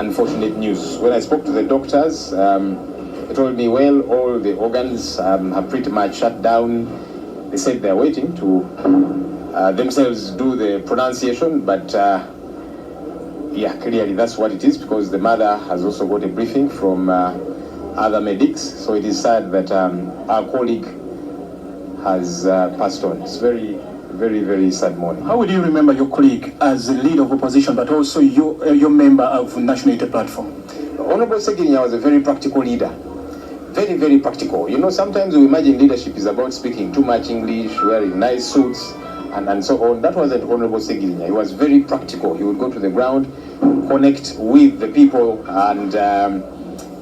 Unfortunate news. When I spoke to the doctors, they told me, well, all the organs have pretty much shut down. They said they're waiting to themselves do the pronunciation, but yeah, clearly that's what it is, because the mother has also got a briefing from other medics. So it is sad that our colleague has passed on. It's very, very sad morning. How would you remember your colleague as the leader of opposition, but also your member of National Unity Platform? Honorable Segirinya was a very practical leader. Very, very practical. You know, sometimes we imagine leadership is about speaking too much English, wearing nice suits, and so on. That wasn't Honorable Segirinya. He was very practical. He would go to the ground, connect with the people, and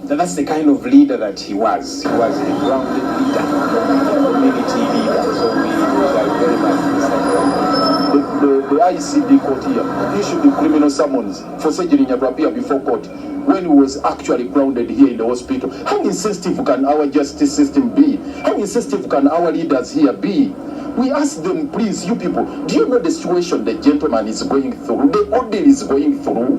that's the kind of leader that he was. He was a grounded leader, a community leader. So we are very much the ICD court here issued the criminal summons for Segirinya to appear before court when he was actually grounded here in the hospital. How insensitive can our justice system be? How insensitive can our leaders here be? We ask them, please, you people, do you know the situation the gentleman is going through, the order is going through,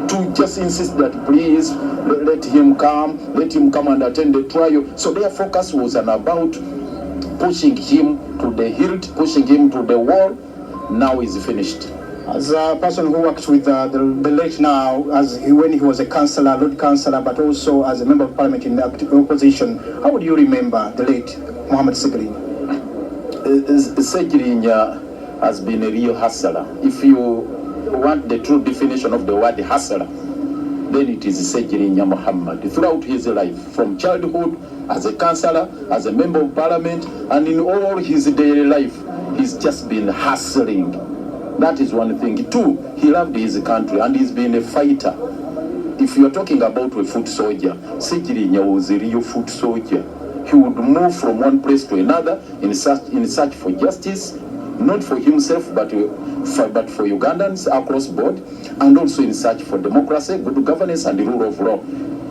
to just insist that please let him come and attend the trial? So their focus was about pushing him to the hilt, pushing him to the wall. Now he's finished. As a person who worked with the late now, when he was a councillor, Lord Councillor, but also as a member of parliament in the opposition, how would you remember the late Mohamed Segirinya? Segirinya has been a real hustler. If you want the true definition of the word hustler, then it is Segirinya Mohammed. Throughout his life, from childhood, as a councillor, as a member of parliament, and in all his daily life, he's just been hustling. That is one thing. Two, he loved his country and he's been a fighter. If you're talking about a foot soldier, Segirinya was a real foot soldier. He would move from one place to another in search for justice, not for himself, but for Ugandans across board, and also in search for democracy, good governance, and the rule of law.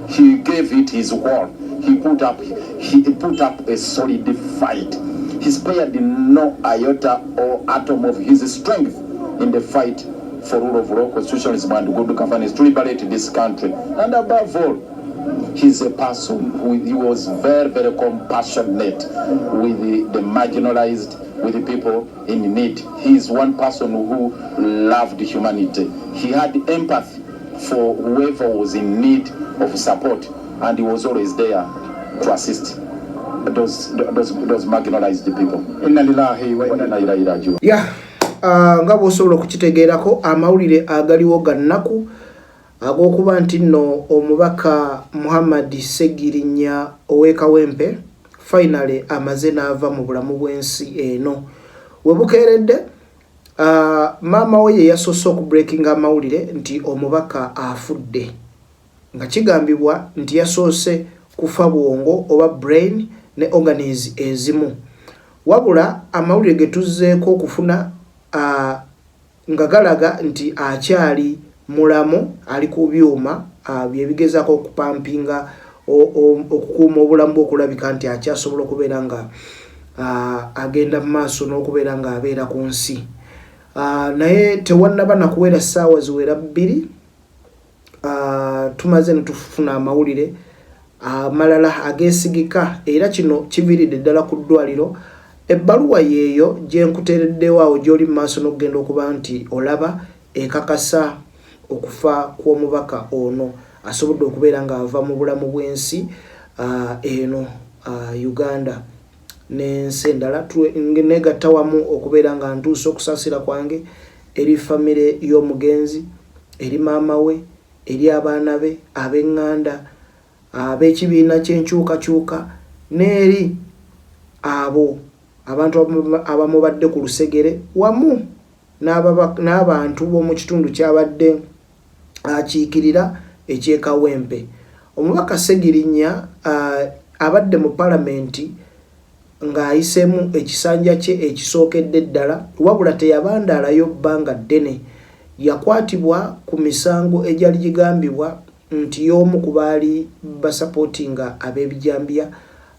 He gave it his all. He put up a solid fight. He spared no iota or atom of his strength in the fight for rule of law, constitutionalism, and good governance to liberate this country. And above all, he's a person he was very, very compassionate with the marginalized, with the people in need. He's one person who loved humanity. He had empathy for whoever was in need of support, and he was always there to assist those marginalized people. Yeah. Nga bw'osobola okukitegeerako amawulire agaliwo gannaku ag'okuba nti nno omubaka Muhammad Segirinya ow'Ekawempe finally amaze n'ava mu bulamu bw'ensi eno. We bukeeredde maama we ye yasoose okubreakinga amawulire nti omubaka afudde, nga kigambibwa nti yasoose kufa bwongo oba brain ne organs ezimu. Wabula amawulire ge tuzzeeko okufuna nga galaga nti akyali mulamu, ali ku byuma byebigezaako okupampinga okukuuma obulamu okulabika nti akyasobola okubeera nga agenda mu maaso n'okubeera nga abeera ku nsi. Naye tewannaba nakuwera ssaawa ziwera 2 tumaze ne tufuna amawulire amalala ageesigika, era kino kiviiridde ddala ku ddwaliro. Ebbaluwa yeeyo gye nkuteereddewo awo gy'oli mu maaso n'okugenda okuba nti olaba ekakasa okufa kw'omubaka ono asobodde okubeera ng'ava mu bulamu bw'ensi eno Uganda n'ensi endala. Negatta wamu okubeera nga ntuuse okusaasira kwange eri famire y'omugenzi, eri maama we, eri abaana be, ab'eŋŋanda, ab'ekibiina ky'enkyukakyuka, n'eri abo abantu abamubadde ku lusegere, wamu n'abantu b'omu kitundu ky'abadde akiikirira eky'Ekawempe. Omubaka Segirinya abadde mu palamenti ng'ayiseemu ekisanja kye ekisookedde ddala, wabula teyabandaalayo bbanga ddene. Yakwatibwa ku misango egyali gigambibwa nti y'omu ku baali basapootinga ab'ebijambiya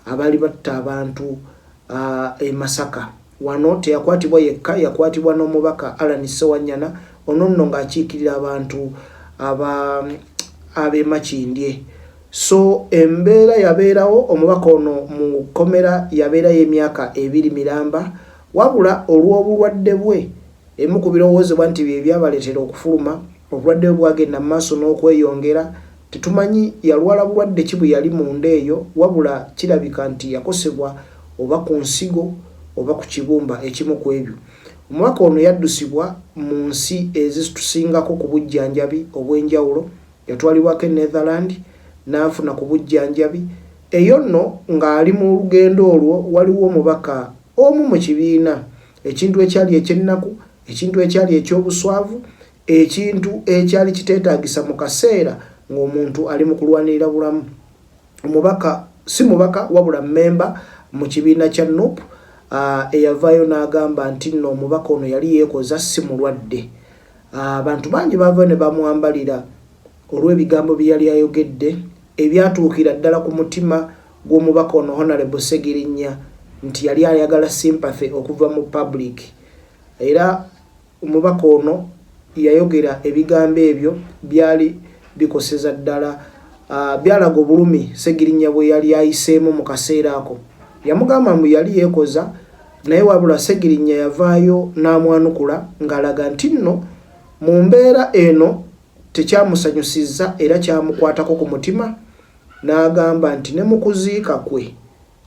abaali batta abantu e Masaka. Wano teyakwatibwa yekka, yakwatibwa n'omubaka Alan Sewanyana, ono nno ng'akiikirira abantu abe Makindye. So embeera yabeerawo omubaka ono mu komera yabeerayo emyaka 2 miramba wabula olw'obulwadde bwe emu ku birowoozebwa nti bye byabaleetera okufuluma obulwadde bwe bwagenda mu maaso n'okweyongera tetumanyi yalwala bulwadde ki bwe yali munda eyo wabula kirabika nti yakosebwa oba ku nsigo oba ku kibumba ekimu ku ebyo. Omubaka ono yaddusibwa mu nsi ezitusingako ku bujjanjabi obw'enjawulo yatwalibwako e Netherland n'afuna ku bujjanjabi eyo nno ng'ali mu lugendo olwo waliwo omubaka omu mu kibiina ekintu ekyali eky'ennaku ekintu ekyali eky'obuswavu ekintu ekyali kiteetaagisa mu kaseera ng'omuntu ali mu kulwanirira bulamu. Omubaka si mubaka wabula mmemba mu kibiina kya NUP eyavaayo n'agamba nti nno omubaka ono yali yeekoza si mulwadde. Abantu bangi baava ne bamwambalira olw'ebigambo bye yali ayogedde ebyatuukira ddala ku mutima gw'omubaka ono Honorable Segirinnya nti yali ayagala sympathy okuva mu public. Era omubaka ono yayogera ebigambo ebyo byali bikoseza ddala byalaga obulumi Segirinnya bwe yali ayiseemu mu kaseera ako. Yamugamba mbu yali yeekoza naye wabula Segirinnya yavaayo n'amwanukula ng'alaga nti nno mu mbeera eno tekyamusanyusizza era kyamukwatako ku mutima n'agamba nti ne mu kuziika kwe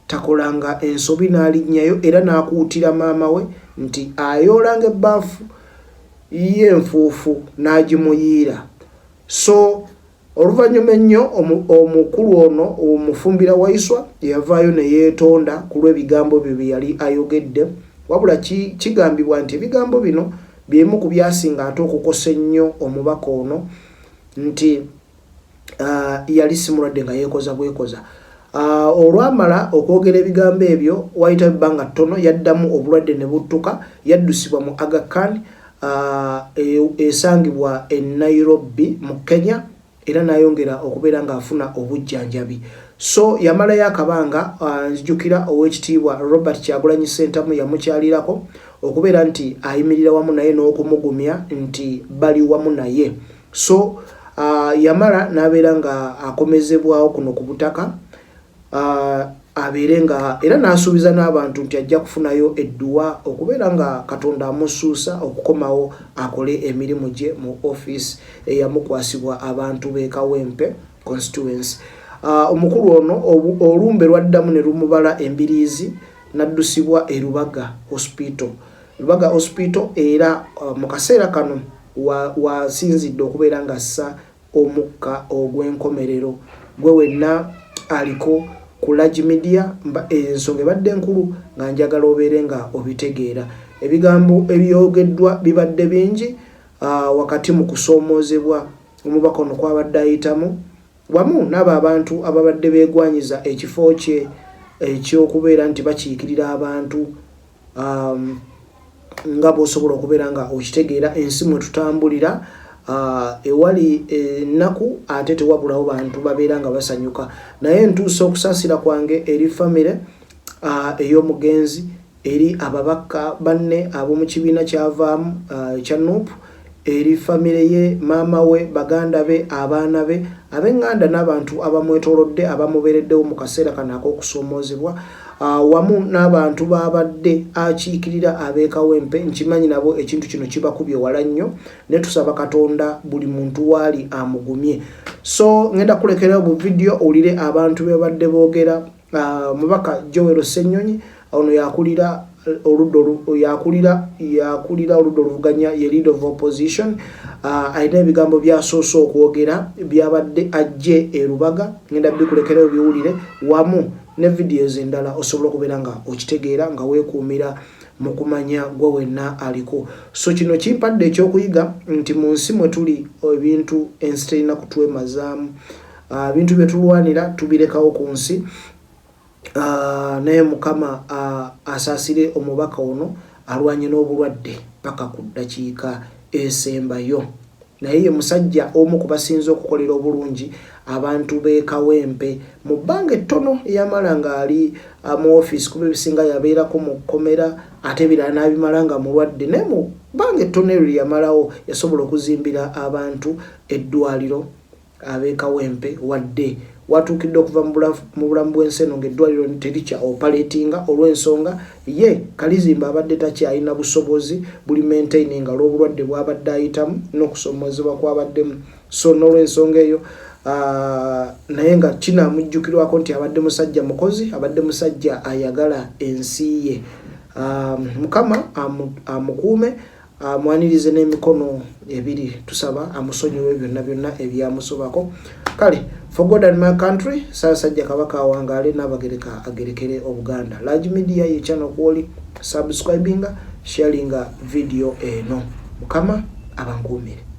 takolanga ensobi n'alinnyayo era n'akuutira maama we nti ayoolanga ebbaafu y'enfuufu n'agimuyiira. So oluvannyuma ennyo omukulu ono omufumbira Waiswa yavaayo ne yeetonda ku lw'ebigambo bye bye yali ayogedde wabula kigambibwa nti ebigambo bino byemu ku byasinga ate okukosa ennyo omubaka ono nti yali simulwadde nga yeekoza bwekoza. Olwamala okwogera ebigambo ebyo wayita ebbanga ttono yaddamu obulwadde ne buttuka yaddusibwa mu Aga Khan esangibwa e Nairobi mu Kenya era n'ayongera okubeera ng'afuna obujjanjabi. So yamalayo akabanga nzijukira ow'ekitiibwa Robert Kyagulanyi Ssentamu yamukyalirako okubeera nti ayimirira wamu naye n'okumugumya nti bali wamu naye. So yamala n'abeera nga akomezebwawo kuno ku butaka abeere nga era n'asuubiza n'abantu nti ajja kufunayo edduwa okubeera nga Katonda amusuusa okukomawo akole emirimu gye mu office eyamukwasibwa abantu b'e Kawempe constituency. Omukulu ono olumbe lwaddamu ne lumubala embiriizi n'addusibwa e Lubaga Hospital. Lubaga Hospital era mu kaseera kano wasinzidde okubeera nga assa omukka ogw'enkomerero gwe wenna aliko ku Large Media ensonga ebadde enkulu nga njagala obeere nga obitegeera. Ebigambo ebyogeddwa bibadde bingi wakati mu kusoomoozebwa omubaka ono kwabadde ayitamu wamu n'abo abantu ababadde beegwanyiza ekifo kye ekyokubeera nti bakiikirira abantu nga bw'osobola okubeera nga okitegeera ensi mwe tutambulira ewali ennaku ate tewabulawo bantu babeera nga basanyuka. Naye ntuusa okusaasira kwange eri famire ey'omugenzi eri ababaka banne ab'omu kibiina kyavaamu ekya NUP eri famire ye maama we baganda be abaana be ab'enganda n'abantu abamwetoolodde abamubeereddewo mu kaseera kano ak'okusoomoozebwa wamu n'abantu babadde akiikirira ab'e Kawempe nkimanyi nabo ekintu kino kibakubye wala nnyo ne tusaba Katonda buli muntu waali amugumye. So ngenda kulekera bu video olire abantu bebadde boogera mubaka Joel Ssenyonyi ono yakulira oludda oluvuganya ye leader of opposition ayina ebigambo byasoose okwogera byabadde ajje e Lubaga. Ngenda bikulekerayo biwulire wamu ne videos endala osobola okubeera nga okitegeera nga weekuumira mu kumanya gwe wenna aliko. So kino kimpadde ekyokuyiga nti mu nsi mwe tuli ebintu ensi terina kutwemazaamu ebintu bye tulwanira tubirekawo ku nsi. Naye Mukama asaasire omubaka ono alwanye n'obulwadde paka ku ddakiika esembayo. Naye ye musajja omu ku basinze okukolera obulungi abantu b'e Kawempe mu bbanga ettono eyamala ng'ali mu office kuba ebisinga yabeerako mu kkomera ate ebirala n'abimala nga mulwadde. Naye mu bbanga ettono eryo yamalawo yasobola okuzimbira abantu eddwaliro ab'ekawempe wadde watuukidde okuva mu bulamu bw'ensi eno ng'eddwaliro terikya operatinga olw'ensonga ye Kalizimba abadde takyalina busobozi buli maintaining olw'obulwadde bw'abadde ayitamu n'okusomozebwa kw'abaddemu. So n'olw'ensonga eyo naye nga kinamujjukirwako nti abadde musajja mukozi, abadde musajja ayagala ensi ye. Mukama amukuume, amwanirize n'emikono ebiri, tusaba amusonyiwe byonna ebyamusobako. Kale, for God and my country, Ssaabasajja Kabaka awangaale n'Abagereka agerekere Obuganda. Large Media ye channel kwoli subscribinga, sharinga video eno. Mukama abankuumire.